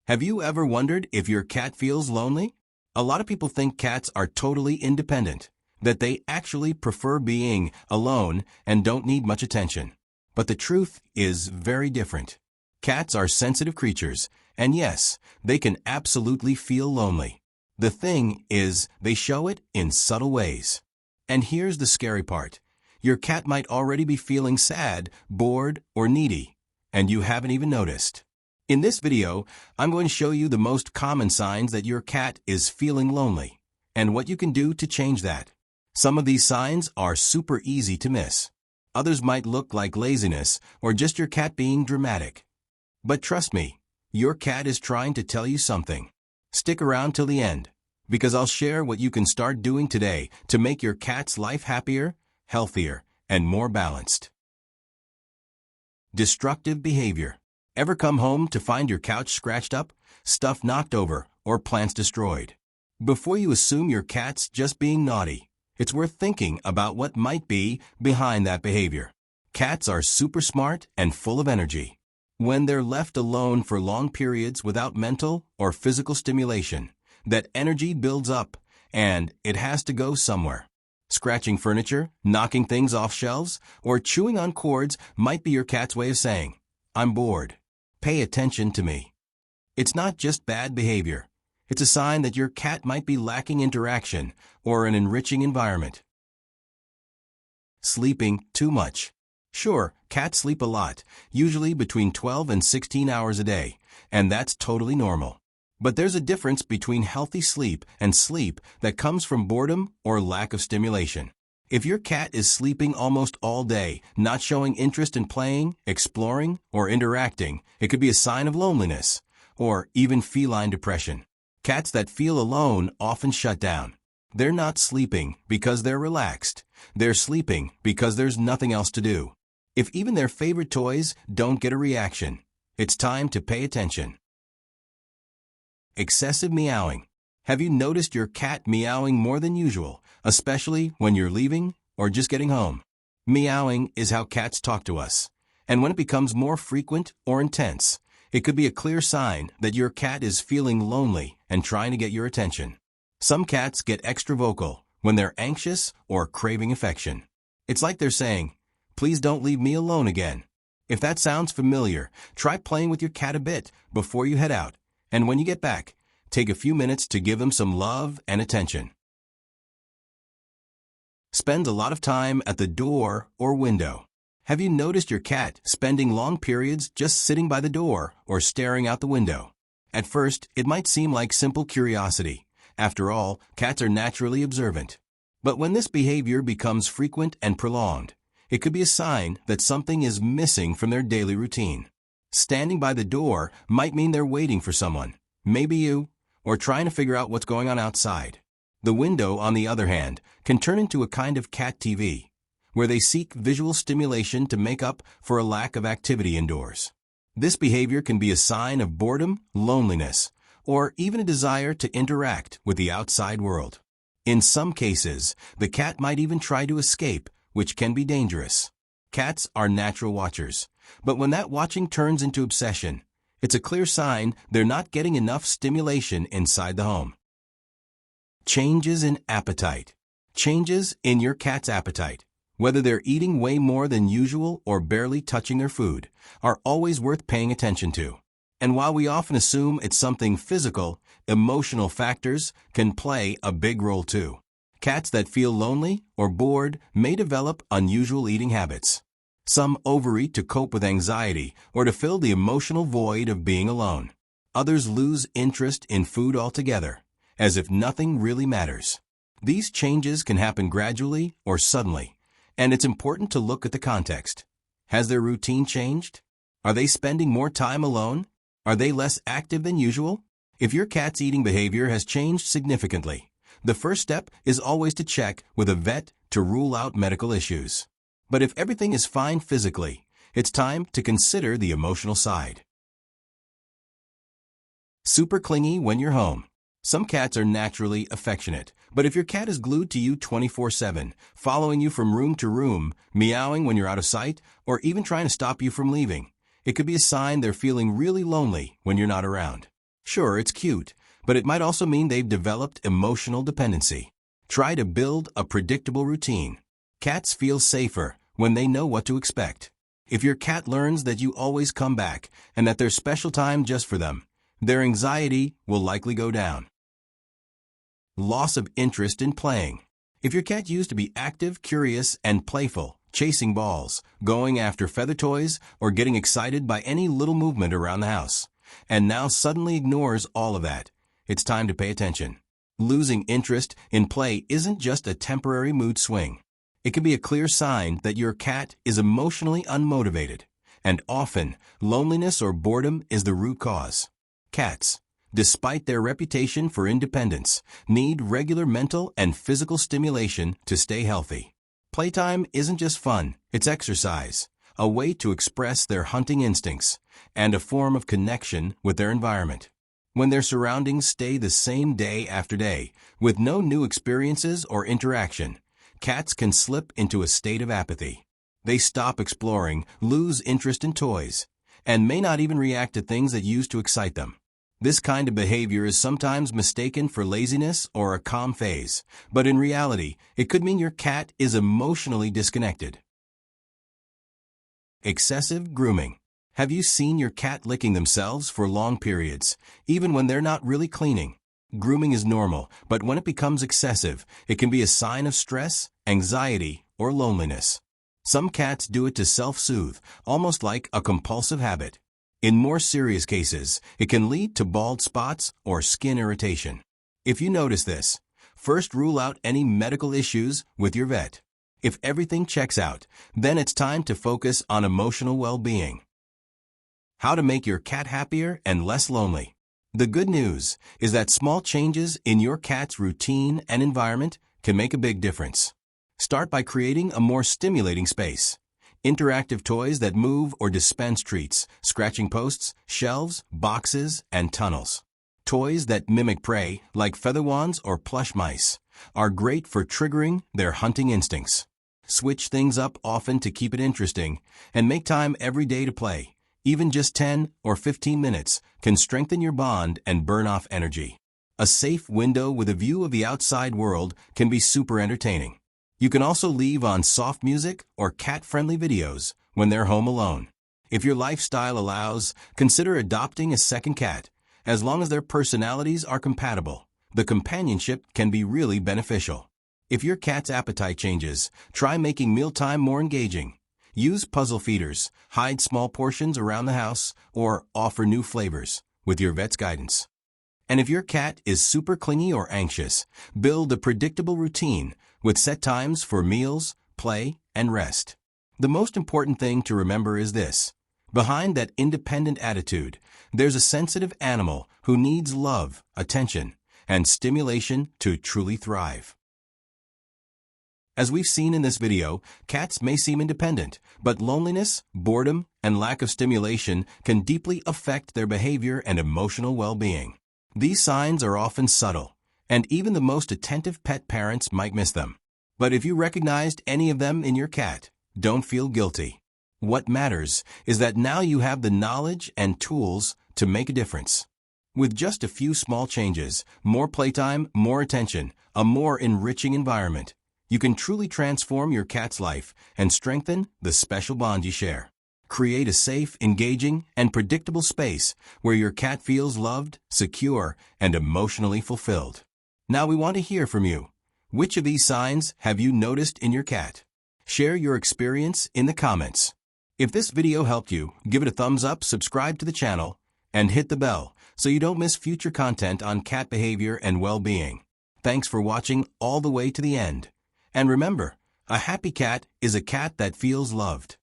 Have you ever wondered if your cat feels lonely? A lot of people think cats are totally independent, that they actually prefer being alone and don't need much attention. But the truth is very different. Cats are sensitive creatures, and yes, they can absolutely feel lonely. The thing is, they show it in subtle ways. And here's the scary part. Your cat might already be feeling sad, bored, or needy, and you haven't even noticed. In this video, I'm going to show you the most common signs that your cat is feeling lonely, and what you can do to change that. Some of these signs are super easy to miss. Others might look like laziness or just your cat being dramatic. But trust me, your cat is trying to tell you something. Stick around till the end, because I'll share what you can start doing today to make your cat's life happier, healthier, and more balanced. Destructive behavior. Ever come home to find your couch scratched up, stuff knocked over, or plants destroyed? Before you assume your cat's just being naughty, it's worth thinking about what might be behind that behavior. Cats are super smart and full of energy. When they're left alone for long periods without mental or physical stimulation, that energy builds up, and it has to go somewhere. Scratching furniture, knocking things off shelves, or chewing on cords might be your cat's way of saying, "I'm bored. Pay attention to me." It's not just bad behavior. It's a sign that your cat might be lacking interaction or an enriching environment. Sleeping too much. Sure, cats sleep a lot, usually between 12 and 16 hours a day, and that's totally normal. But there's a difference between healthy sleep and sleep that comes from boredom or lack of stimulation. If your cat is sleeping almost all day, not showing interest in playing, exploring, or interacting, it could be a sign of loneliness, or even feline depression. Cats that feel alone often shut down. They're not sleeping because they're relaxed. They're sleeping because there's nothing else to do. If even their favorite toys don't get a reaction, it's time to pay attention. Excessive meowing. Have you noticed your cat meowing more than usual, especially when you're leaving or just getting home? Meowing is how cats talk to us, and when it becomes more frequent or intense, it could be a clear sign that your cat is feeling lonely and trying to get your attention. Some cats get extra vocal when they're anxious or craving affection. It's like they're saying, "Please don't leave me alone again." If that sounds familiar, try playing with your cat a bit before you head out, and when you get back, take a few minutes to give them some love and attention. Spend a lot of time at the door or window. Have you noticed your cat spending long periods just sitting by the door or staring out the window? At first, it might seem like simple curiosity. After all, cats are naturally observant. But when this behavior becomes frequent and prolonged, it could be a sign that something is missing from their daily routine. Standing by the door might mean they're waiting for someone, maybe you, or trying to figure out what's going on outside. The window, on the other hand, can turn into a kind of cat TV, where they seek visual stimulation to make up for a lack of activity indoors. This behavior can be a sign of boredom, loneliness, or even a desire to interact with the outside world. In some cases, the cat might even try to escape, which can be dangerous. Cats are natural watchers, but when that watching turns into obsession, it's a clear sign they're not getting enough stimulation inside the home. Changes in appetite. Changes in your cat's appetite, whether they're eating way more than usual or barely touching their food, are always worth paying attention to. And while we often assume it's something physical, emotional factors can play a big role too. Cats that feel lonely or bored may develop unusual eating habits. Some overeat to cope with anxiety or to fill the emotional void of being alone. Others lose interest in food altogether, as if nothing really matters. These changes can happen gradually or suddenly, and it's important to look at the context. Has their routine changed? Are they spending more time alone? Are they less active than usual? If your cat's eating behavior has changed significantly, the first step is always to check with a vet to rule out medical issues. But if everything is fine physically, it's time to consider the emotional side. Super clingy when you're home. Some cats are naturally affectionate, but if your cat is glued to you 24/7, following you from room to room, meowing when you're out of sight, or even trying to stop you from leaving, it could be a sign they're feeling really lonely when you're not around. Sure, it's cute, but it might also mean they've developed emotional dependency. Try to build a predictable routine. Cats feel safer when they know what to expect. If your cat learns that you always come back and that there's special time just for them, their anxiety will likely go down. Loss of interest in playing. If your cat used to be active, curious, and playful, chasing balls, going after feather toys, or getting excited by any little movement around the house, and now suddenly ignores all of that, it's time to pay attention. Losing interest in play isn't just a temporary mood swing. It can be a clear sign that your cat is emotionally unmotivated, and often loneliness or boredom is the root cause. Cats, despite their reputation for independence, need regular mental and physical stimulation to stay healthy. Playtime isn't just fun, it's exercise, a way to express their hunting instincts, and a form of connection with their environment. When their surroundings stay the same day after day, with no new experiences or interaction, cats can slip into a state of apathy. They stop exploring, lose interest in toys, and may not even react to things that used to excite them. This kind of behavior is sometimes mistaken for laziness or a calm phase, but in reality, it could mean your cat is emotionally disconnected. Excessive grooming. Have you seen your cat licking themselves for long periods, even when they're not really cleaning? Grooming is normal, but when it becomes excessive, it can be a sign of stress, anxiety, or loneliness. Some cats do it to self-soothe, almost like a compulsive habit. In more serious cases, it can lead to bald spots or skin irritation. If you notice this, first rule out any medical issues with your vet. If everything checks out, then it's time to focus on emotional well-being. How to make your cat happier and less lonely. The good news is that small changes in your cat's routine and environment can make a big difference. Start by creating a more stimulating space. Interactive toys that move or dispense treats, scratching posts, shelves, boxes, and tunnels. Toys that mimic prey, like feather wands or plush mice, are great for triggering their hunting instincts. Switch things up often to keep it interesting, and make time every day to play. Even just 10 or 15 minutes can strengthen your bond and burn off energy. A safe window with a view of the outside world can be super entertaining. You can also leave on soft music or cat-friendly videos when they're home alone. If your lifestyle allows, consider adopting a second cat. As long as their personalities are compatible, the companionship can be really beneficial. If your cat's appetite changes, try making mealtime more engaging. Use puzzle feeders, hide small portions around the house, or offer new flavors with your vet's guidance. And if your cat is super clingy or anxious, build a predictable routine with set times for meals, play, and rest. The most important thing to remember is this: behind that independent attitude, there's a sensitive animal who needs love, attention, and stimulation to truly thrive. As we've seen in this video, cats may seem independent, but loneliness, boredom, and lack of stimulation can deeply affect their behavior and emotional well-being. These signs are often subtle, and even the most attentive pet parents might miss them. But if you recognized any of them in your cat, don't feel guilty. What matters is that now you have the knowledge and tools to make a difference. With just a few small changes, more playtime, more attention, a more enriching environment, you can truly transform your cat's life and strengthen the special bond you share. Create a safe, engaging, and predictable space where your cat feels loved, secure, and emotionally fulfilled. Now we want to hear from you. Which of these signs have you noticed in your cat? Share your experience in the comments. If this video helped you, give it a thumbs up, subscribe to the channel, and hit the bell so you don't miss future content on cat behavior and well-being. Thanks for watching all the way to the end. And remember, a happy cat is a cat that feels loved.